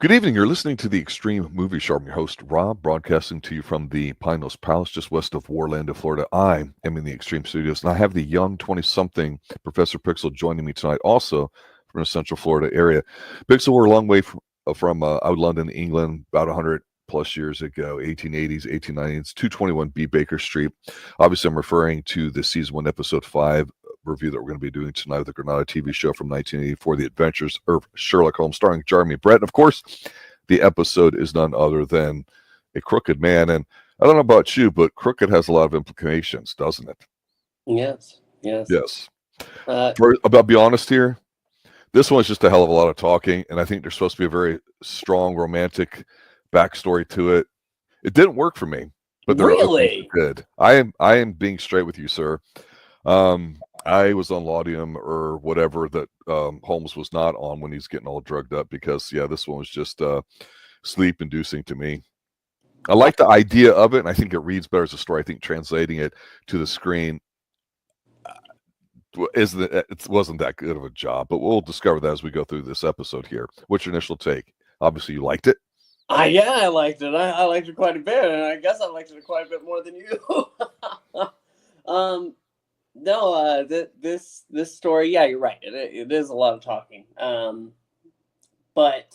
Good evening. You're listening to the Extreme Movie Show. I'm your host, Rob, broadcasting to you from the Pine Hills Palace, just west of Orlando, Florida. I am in the Extreme Studios, and I have the young 20-something Professor Pixel joining me tonight, also from the Central Florida area. Pixel, we're a long way from out London, England, about 100 plus years ago, 1880s, 1890s, 221 B Baker Street. Obviously, I'm referring to the Season 1, Episode 5 review that we're going to be doing tonight of the Granada TV show from 1984, The Adventures of Sherlock Holmes, starring Jeremy Brett. And of course, the episode is none other than A Crooked Man. And I don't know about you, but crooked has a lot of implications, doesn't it? Yes. Yes. I'll be honest here. This one's just a hell of a lot of talking, and I think there's supposed to be a very strong romantic backstory to it. It didn't work for me, but there really good. I am being straight with you, sir. I was on laudanum or whatever that Holmes was not on when he's getting all drugged up because, this one was just sleep-inducing to me. I like the idea of it, and I think it reads better as a story. I think translating it to the screen it wasn't that good of a job, but we'll discover that as we go through this episode here. What's your initial take? Obviously, you liked it. Yeah, I liked it. I liked it quite a bit, and I guess I liked it quite a bit more than you. No, this story, yeah, you're right. It is a lot of talking. But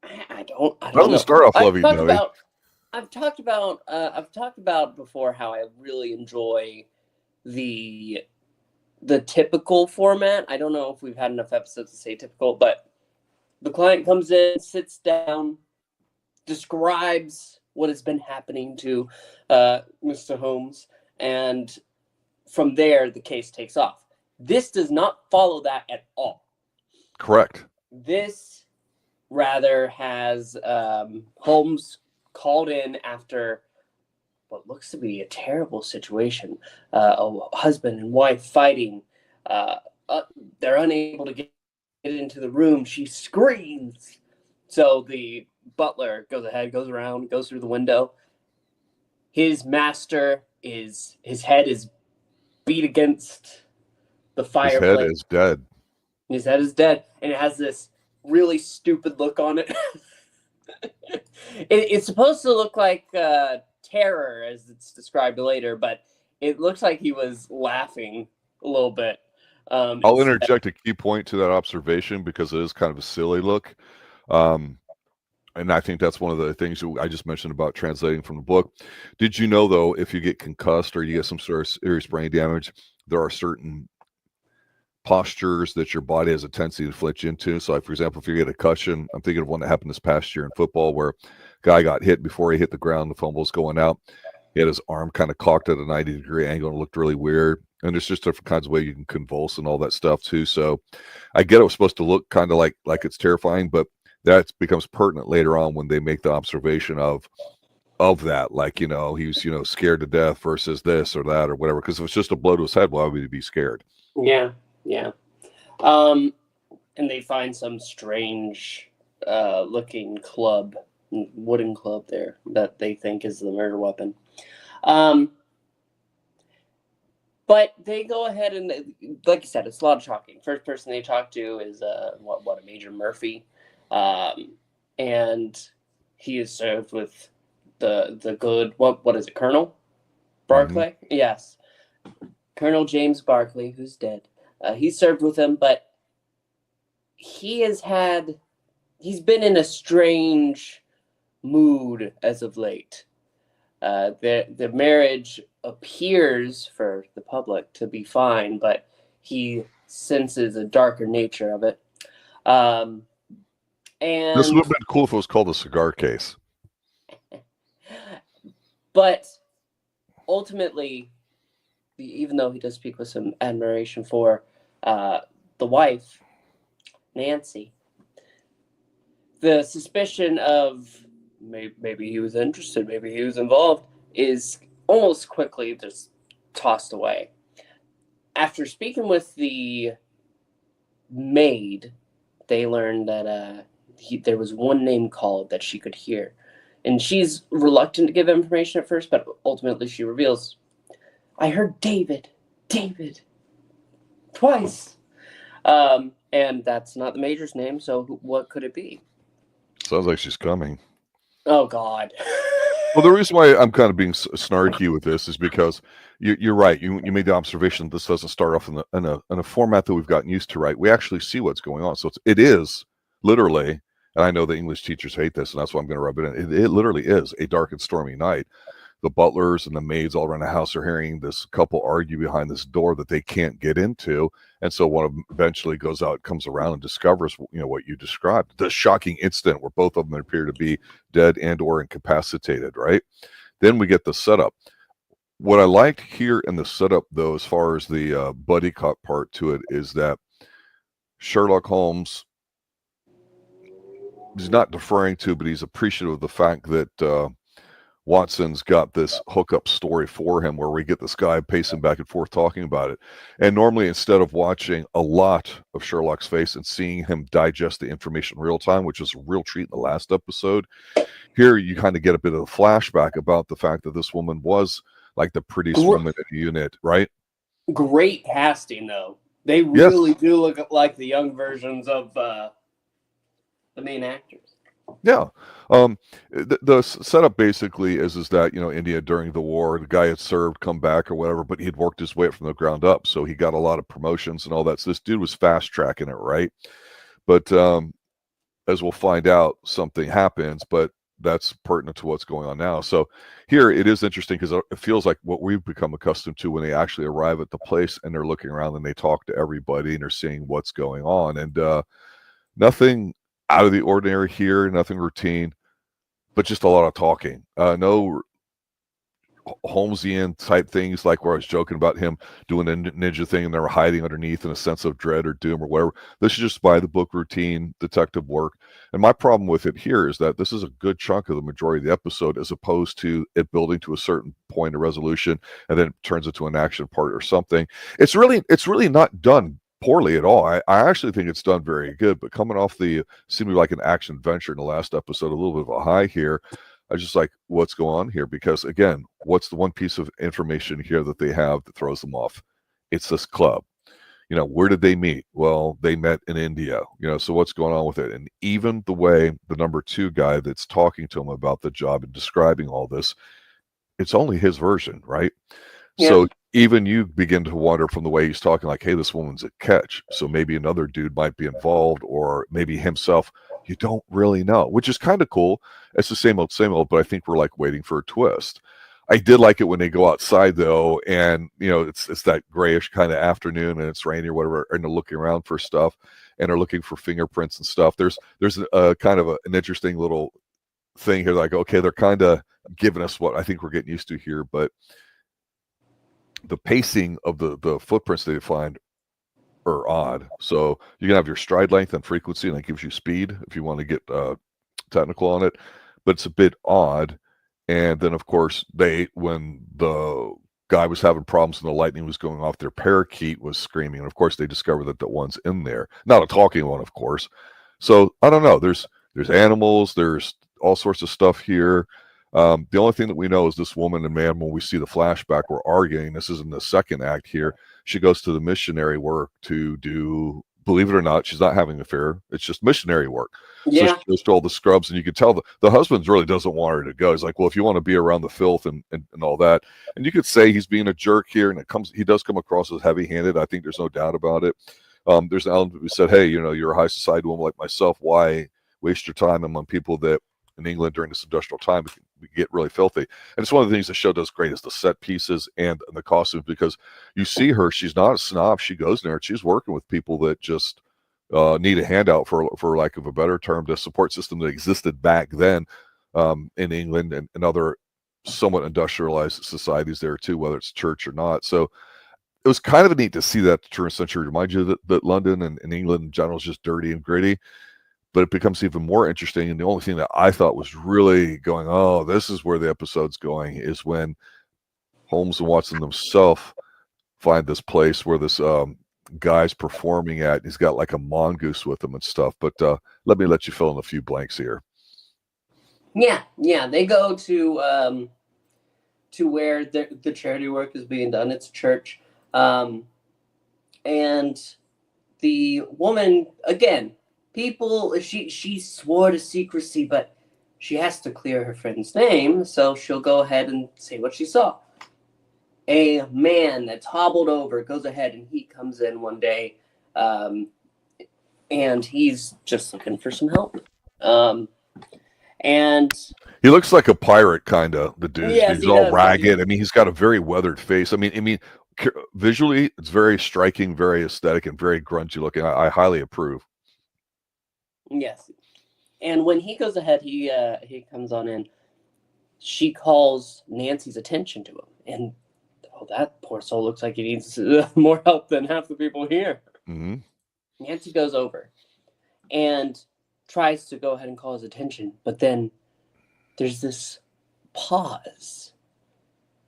I don't know. Start off loving note. I've talked about before how I really enjoy the typical format. I don't know if we've had enough episodes to say typical, but the client comes in, sits down, describes what has been happening to Mr. Holmes, and from there, the case takes off. This does not follow that at all. Correct. This rather has Holmes called in after what looks to be a terrible situation. A husband and wife fighting. They're unable to get into the room. She screams. So the butler goes around, goes through the window. His master his head is beat against the fireplace. His head is dead. His head is dead, and it has this really stupid look on it. It's supposed to look like terror, as it's described later, but it looks like he was laughing a little bit. I'll interject a key point to that observation because it is kind of a silly look. And I think that's one of the things I just mentioned about translating from the book. Did you know, though, if you get concussed or you get some sort of serious brain damage, there are certain postures that your body has a tendency to flinch into? So, like, for example, if you get a concussion, I'm thinking of one that happened this past year in football where a guy got hit before he hit the ground, the fumble was going out. He had his arm kind of cocked at a 90-degree angle and it looked really weird. And there's just different kinds of ways you can convulse and all that stuff, too. So I get it was supposed to look kind of like it's terrifying, but that becomes pertinent later on when they make the observation of that, like, he was, scared to death versus this or that or whatever. Because if it's just a blow to his head, why would he be scared? Yeah. And they find some strange looking wooden club there that they think is the murder weapon. But they go ahead and, like you said, it's a lot of talking. First person they talk to is a Major Murphy. And he is served with the good, what is it, Colonel Barclay? Mm-hmm. Yes. Colonel James Barclay, who's dead. He's served with him, but he's been in a strange mood as of late. The marriage appears for the public to be fine, but he senses a darker nature of it. And this would have been cool if it was called a cigar case. But ultimately, even though he does speak with some admiration for the wife, Nancy, the suspicion of maybe he was interested, maybe he was involved, is almost quickly just tossed away. After speaking with the maid, they learned that there was one name called that she could hear. And she's reluctant to give information at first, but ultimately she reveals, I heard David, twice. And that's not the Major's name, so what could it be? Sounds like she's coming. Oh, God. Well, the reason why I'm kind of being snarky with this is because you're right. You made the observation that this doesn't start off in a format that we've gotten used to, right? We actually see what's going on. So it is literally, and I know the English teachers hate this, and that's why I'm going to rub it in. It literally is a dark and stormy night. The butlers and the maids all around the house are hearing this couple argue behind this door that they can't get into. And so one of them eventually goes out, comes around and discovers, what you described, the shocking incident where both of them appear to be dead and or incapacitated, right? Then we get the setup. What I liked here in the setup, though, as far as the buddy cop part to it, is that Sherlock Holmes is not deferring to, but he's appreciative of the fact that Watson's got this hookup story for him where we get this guy pacing back and forth talking about it. And normally, instead of watching a lot of Sherlock's face and seeing him digest the information in real time, which was a real treat in the last episode, here you kind of get a bit of a flashback about the fact that this woman was like the prettiest woman in the unit, right? Great casting, though. They really do look like the young versions of the main actors. Yeah. The setup basically is that, India during the war, the guy had served, come back or whatever, but he'd worked his way up from the ground up. So he got a lot of promotions and all that. So this dude was fast tracking it, right? But as we'll find out, something happens, but that's pertinent to what's going on now. So here it is interesting because it feels like what we've become accustomed to when they actually arrive at the place and they're looking around and they talk to everybody and they're seeing what's going on. And nothing out of the ordinary here, nothing routine, but just a lot of talking. No Holmesian type things like where I was joking about him doing a ninja thing and they were hiding underneath in a sense of dread or doom or whatever. This is just by the book routine detective work. And my problem with it here is that this is a good chunk of the majority of the episode as opposed to it building to a certain point of resolution and then it turns into an action part or something. It's really not done poorly at all. I actually think it's done very good, but coming off the seemingly like an action adventure in the last episode, a little bit of a high here. I just like what's going on here because again, what's the one piece of information here that they have that throws them off? It's this club. Where did they meet? Well, they met in India. So what's going on with it? And even the way the number 2 guy that's talking to him about the job and describing all this, it's only his version, right? Yeah. So even you begin to wonder from the way he's talking, like, hey, this woman's a catch. So maybe another dude might be involved or maybe himself. You don't really know, which is kind of cool. It's the same old, but I think we're like waiting for a twist. I did like it when they go outside though, and it's that grayish kind of afternoon and it's rainy or whatever, and they're looking around for stuff and they're looking for fingerprints and stuff. There's a kind of an interesting little thing here, like, okay, they're kind of giving us what I think we're getting used to here, but the pacing of the footprints they find are odd. So you can have your stride length and frequency, and that gives you speed if you want to get technical on it. But it's a bit odd. And then, of course, when the guy was having problems and the lightning was going off, their parakeet was screaming. And, of course, they discover that the one's in there. Not a talking one, of course. So, I don't know. There's animals. There's all sorts of stuff here. The only thing that we know is this woman and man, when we see the flashback, we're arguing. This is in the second act here. She goes to the missionary work to do, believe it or not, she's not having an affair. It's just missionary work. Yeah. So she goes to all the scrubs, and you can tell the husband really doesn't want her to go. He's like, well, if you want to be around the filth and all that. And you could say he's being a jerk here, and he does come across as heavy-handed. I think there's no doubt about it. There's an element who said, hey, you're a high society woman like myself. Why waste your time among people that in England during this industrial time we get really filthy? And it's one of the things the show does great is the set pieces and the costumes, because you see her, she's not a snob. She goes there and she's working with people that just need a handout, for lack of a better term, the support system that existed back then in England and other somewhat industrialized societies there too, whether it's church or not. So it was kind of neat to see that the turn century remind you that London and England in general is just dirty and gritty. But it becomes even more interesting. And the only thing that I thought was really going, oh, this is where the episode's going, is when Holmes and Watson themselves find this place where this guy's performing at. He's got like a mongoose with him and stuff. But let you fill in a few blanks here. Yeah. They go to where the charity work is being done. It's a church. And the woman, again, she swore to secrecy, but she has to clear her friend's name, so she'll go ahead and say what she saw. A man that's hobbled over goes ahead and he comes in one day, and he's just looking for some help. And he looks like a pirate, kind of, the dude. Yes, He's he all does. ragged. I mean, he's got a very weathered face. I mean, visually, it's very striking, very aesthetic, and very grungy looking. I highly approve. Yes. And when he goes ahead, he comes on in. She calls Nancy's attention to him. And, that poor soul looks like he needs more help than half the people here. Mm-hmm. Nancy goes over and tries to go ahead and call his attention. But then there's this pause.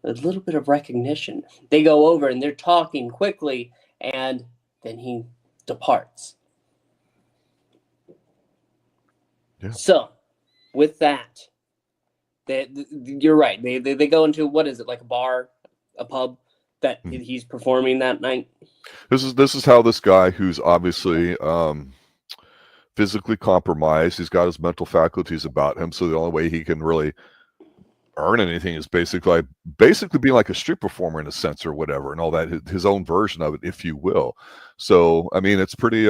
A little bit of recognition. They go over and they're talking quickly. And then he departs. Yeah. So, with that, you're right. They go into, what is it, like a bar, a pub that he's performing that night? This is how this guy, who's obviously physically compromised, he's got his mental faculties about him, so the only way he can really earn anything is basically being like a street performer in a sense, or whatever, and all that, his own version of it, if you will. So, I mean, it's pretty...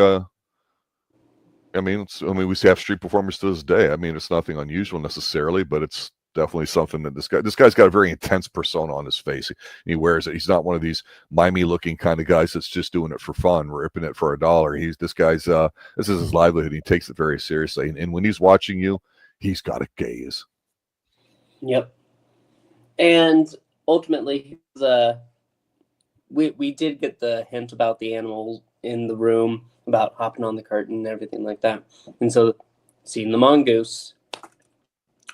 we have street performers to this day. I mean, it's nothing unusual necessarily, but it's definitely something that this guy's got a very intense persona on his face. He wears it. He's not one of these mimey looking kind of guys that's just doing it for fun, ripping it for $1. This guy's this is his livelihood. He takes it very seriously. And when he's watching you, he's got a gaze. Yep. And ultimately, we did get the hint about the animals in the room, about hopping on the curtain and everything like that. And so, seeing the mongoose,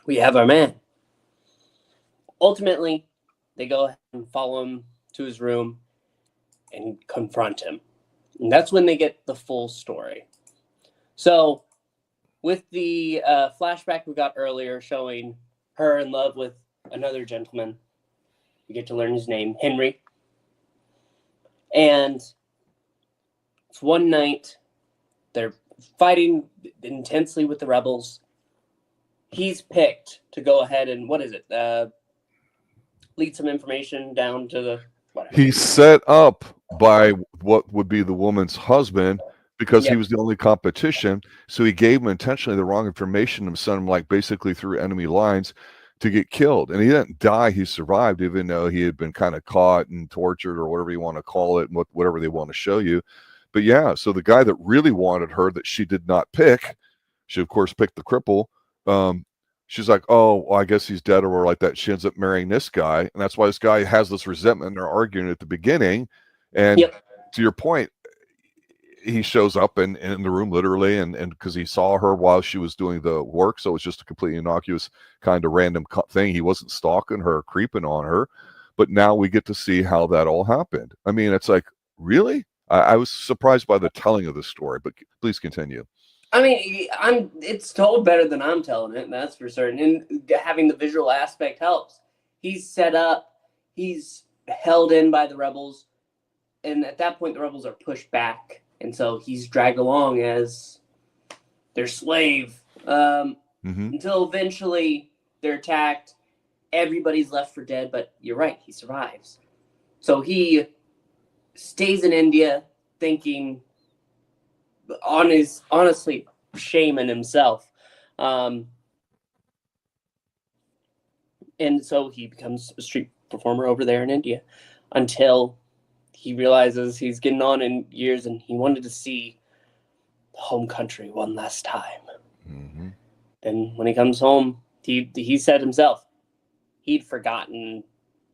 we have our man. Ultimately, they go ahead and follow him to his room and confront him. And that's when they get the full story. So, with the flashback we got earlier showing her in love with another gentleman, we get to learn his name, Henry. And it's one night, they're fighting intensely with the rebels. He's picked to go ahead and, lead some information down to the... whatever. He's set up by what would be the woman's husband, because he was the only competition. So he gave him intentionally the wrong information and sent him like basically through enemy lines to get killed. And he didn't die. He survived, even though he had been kind of caught and tortured, or whatever you want to call it, whatever they want to show you. But yeah, so the guy that really wanted her, that she did not pick, she of course picked the cripple. She's like, oh, well, I guess he's dead, or like that. She ends up marrying this guy. And that's why this guy has this resentment. They're arguing at the beginning. And to your point, he shows up in the room literally, and because he saw her while she was doing the work. So it's just a completely innocuous kind of random thing. He wasn't stalking her, creeping on her. But now we get to see how that all happened. I mean, it's like, really? I was surprised by the telling of the story, but please continue. I mean, it's told better than I'm telling it, that's for certain. And having the visual aspect helps. He's set up, he's held in by the rebels, and at that point the rebels are pushed back, and so he's dragged along as their slave until eventually they're attacked. Everybody's left for dead, but you're right, he survives. So he stays in India thinking, honestly shaming himself, and so he becomes a street performer over there in India until he realizes he's getting on in years and he wanted to see the home country one last time. Then when he comes home, he said himself he'd forgotten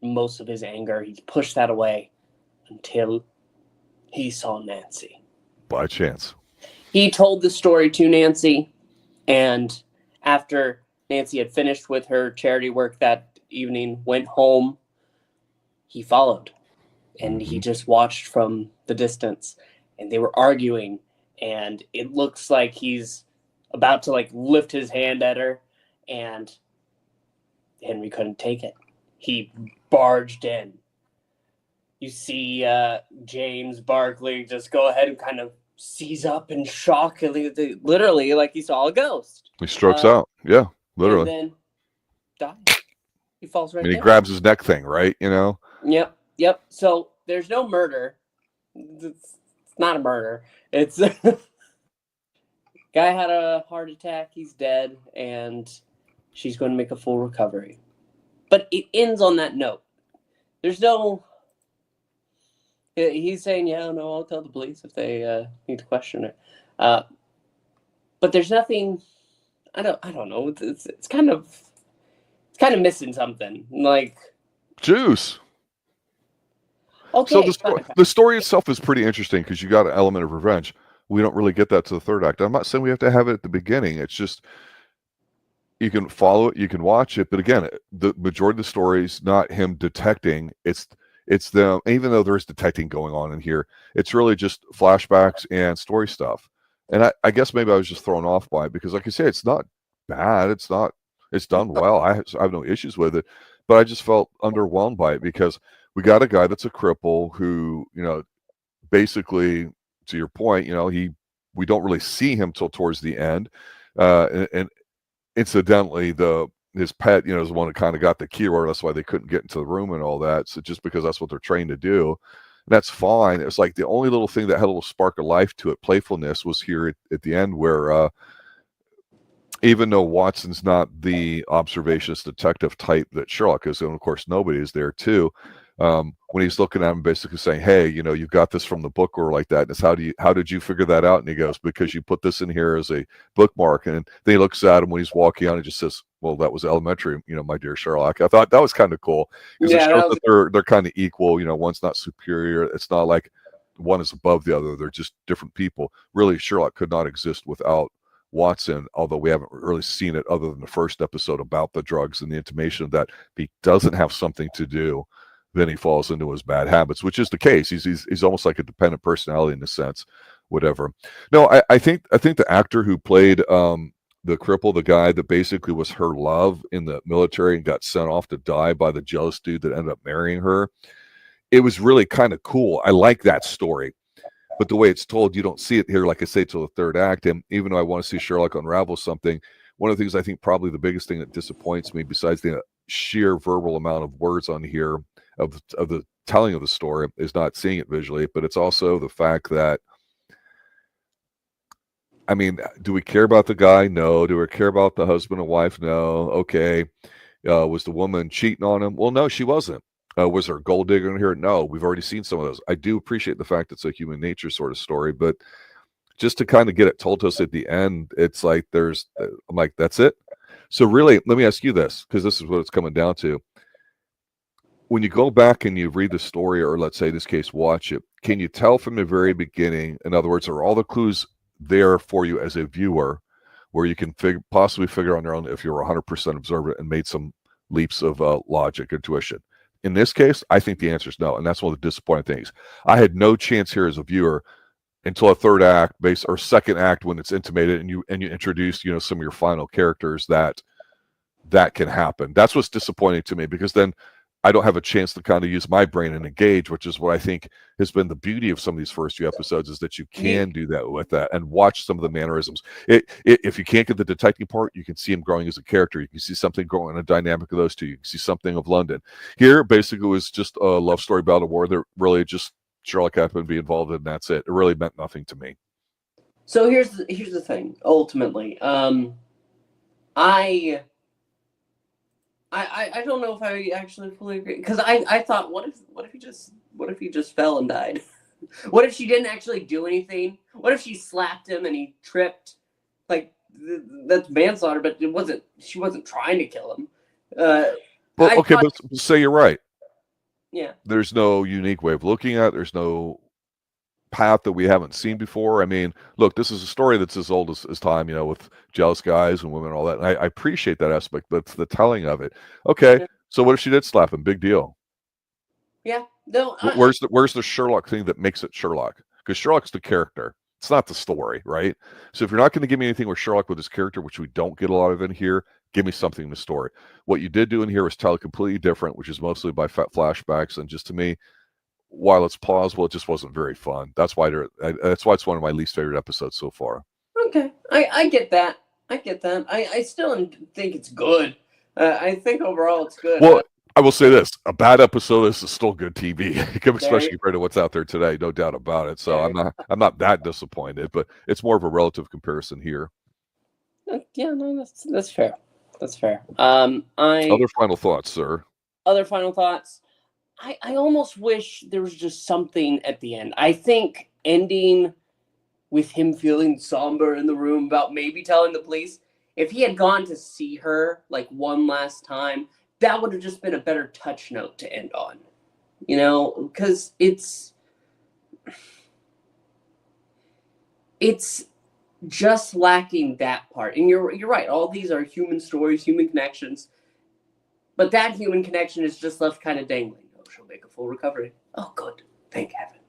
most of his anger. He pushed that away until he saw Nancy by chance. He told the story to Nancy, and after Nancy had finished with her charity work that evening, went home, he followed, and he just watched from the distance, and they were arguing, and it looks like he's about to like lift his hand at her, and Henry couldn't take it. He barged in. You see James Barclay just go ahead and kind of sees up in shock, literally like he saw a ghost. He strokes out. Yeah, literally. And then dies. He falls right And he there. grabs his neck thing, right? You know? Yep. So there's no murder. It's not a murder. It's guy had a heart attack. He's dead, and she's going to make a full recovery. But it ends on that note. There's no. He's saying, "Yeah, no, I'll tell the police if they need to question it." But there's nothing. I don't know. It's kind of missing something like juice. Okay. So the story itself is pretty interesting because you got an element of revenge. We don't really get that to the third act. I'm not saying we have to have it at the beginning. It's just you can follow it, you can watch it, but again, the majority of the story is not him detecting. It's them. Even though there's detecting going on in here, it's really just flashbacks and story stuff. And I guess maybe I was just thrown off by it because, like I say, it's not bad. It's done well. I have no issues with it, but I just felt underwhelmed by it because we got a guy that's a cripple who, basically, to your point, we don't really see him till towards the end, and incidentally, his pet, is the one that kind of got the key, or that's why they couldn't get into the room and all that. So just because that's what they're trained to do, and that's fine. It's like the only little thing that had a little spark of life to it, playfulness, was here at the end where. Even though Watson's not the observationist detective type that Sherlock is, and of course nobody is there too, when he's looking at him basically saying, hey, you've got this from the book or like that, and it's how did you figure that out? And he goes, because you put this in here as a bookmark. And then he looks at him when he's walking out and just says, well, that was elementary, my dear Sherlock. I thought that was kind of cool because it shows that they're kind of equal. One's not superior. It's not like one is above the other. They're just different people. Really, Sherlock could not exist without Watson, although we haven't really seen it other than the first episode about the drugs and the intimation that if he doesn't have something to do, then he falls into his bad habits, which is the case. He's almost like a dependent personality in a sense, whatever. No, I think the actor who played the cripple, the guy that basically was her love in the military and got sent off to die by the jealous dude that ended up marrying her, it was really kind of cool. I like that story. But the way it's told, you don't see it here, like I say, till the third act. And even though I want to see Sherlock unravel something, one of the things I think probably the biggest thing that disappoints me, besides the sheer verbal amount of words on here of the telling of the story, is not seeing it visually. But it's also the fact that, I mean, do we care about the guy? No. Do we care about the husband and wife? No. Okay. Was the woman cheating on him? Well, no, she wasn't. Was there a gold digger in here? No, we've already seen some of those. I do appreciate the fact it's a human nature sort of story, but just to kind of get it told to us at the end, it's like I'm like, that's it? So really, let me ask you this, because this is what it's coming down to. When you go back and you read the story, or let's say in this case, watch it, can you tell from the very beginning, in other words, are all the clues there for you as a viewer, where you can possibly figure on your own if you're 100% observant and made some leaps of logic, intuition? In this case, I think the answer is no, and that's one of the disappointing things. I had no chance here as a viewer until a third act, or second act, when it's intimated and you introduce, some of your final characters that can happen. That's what's disappointing to me, because then I don't have a chance to kind of use my brain and engage, which is what I think has been the beauty of some of these first few episodes, is that you can do that with that and watch some of the mannerisms. If you can't get the detecting part, you can see him growing as a character. You can see something growing in a dynamic of those two. You can see something of London. Here, basically, was just a love story about a war that really just Sherlock happened to be involved in, and that's it. It really meant nothing to me. So here's the thing. Ultimately, I don't know if I actually fully agree, because I thought, what if he just fell and died? What if she didn't actually do anything? What if she slapped him and he tripped? Like, that's manslaughter, but she wasn't trying to kill him. But say you're right. Yeah. There's no unique way of looking at it. There's no path that we haven't seen before. I mean, look, this is a story that's as old as time, with jealous guys and women and all that. And I appreciate that aspect, but it's the telling of it. Okay, yeah. So what if she did slap him? Big deal. Yeah. No. Where's the Sherlock thing that makes it Sherlock? Because Sherlock's the character. It's not the story, right? So if you're not going to give me anything with Sherlock with his character, which we don't get a lot of in here, give me something in the story. What you did do in here was tell it completely different, which is mostly by flashbacks. And just to me, while it's plausible, it just wasn't very fun. That's why it's one of my least favorite episodes so far. Okay, I get that. I still think it's good. I think overall it's good. Well, I will say this: a bad episode is still good TV, especially compared to what's out there today. No doubt about it. So I'm not that disappointed, but it's more of a relative comparison here. Yeah, no, that's fair. That's fair. Other final thoughts, sir. Other final thoughts. I almost wish there was just something at the end. I think ending with him feeling somber in the room about maybe telling the police. If he had gone to see her like one last time, that would have just been a better touch note to end on. You know, because it's just lacking that part. And you're right. All these are human stories, human connections. But that human connection is just left kind of dangling. Oh, she'll make a full recovery. Oh, good. Thank heavens.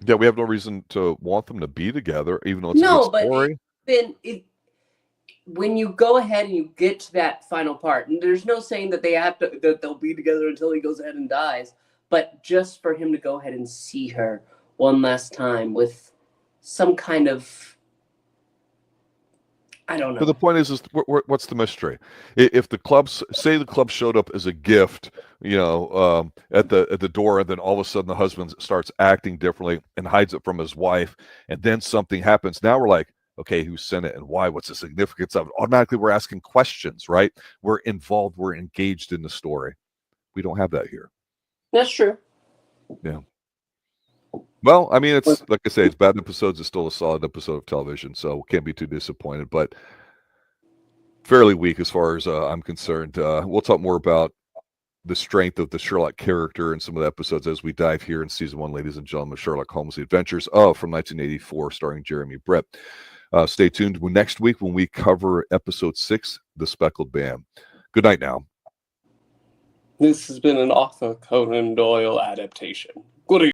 Yeah, we have no reason to want them to be together, even though it's a good story. But when you go ahead and you get to that final part, and there's no saying that that they'll be together until he goes ahead and dies, but just for him to go ahead and see her one last time with some kind of, I don't know. But the point is what's the mystery? If the club showed up as a gift, at the door, and then all of a sudden the husband starts acting differently and hides it from his wife, and then something happens. Now we're like, okay, who sent it and why? What's the significance of it? Automatically, we're asking questions, right? We're involved. We're engaged in the story. We don't have that here. That's true. Yeah. Well, I mean, it's like I say, it's bad episodes. It's still a solid episode of television, so can't be too disappointed. But fairly weak as far as I'm concerned. We'll talk more about the strength of the Sherlock character and some of the episodes as we dive here in season 1, ladies and gentlemen, Sherlock Holmes: The Adventures of from 1984, starring Jeremy Brett. Stay tuned next week when we cover episode 6, The Speckled Band. Good night now. This has been an Arthur Conan Doyle adaptation. Good evening.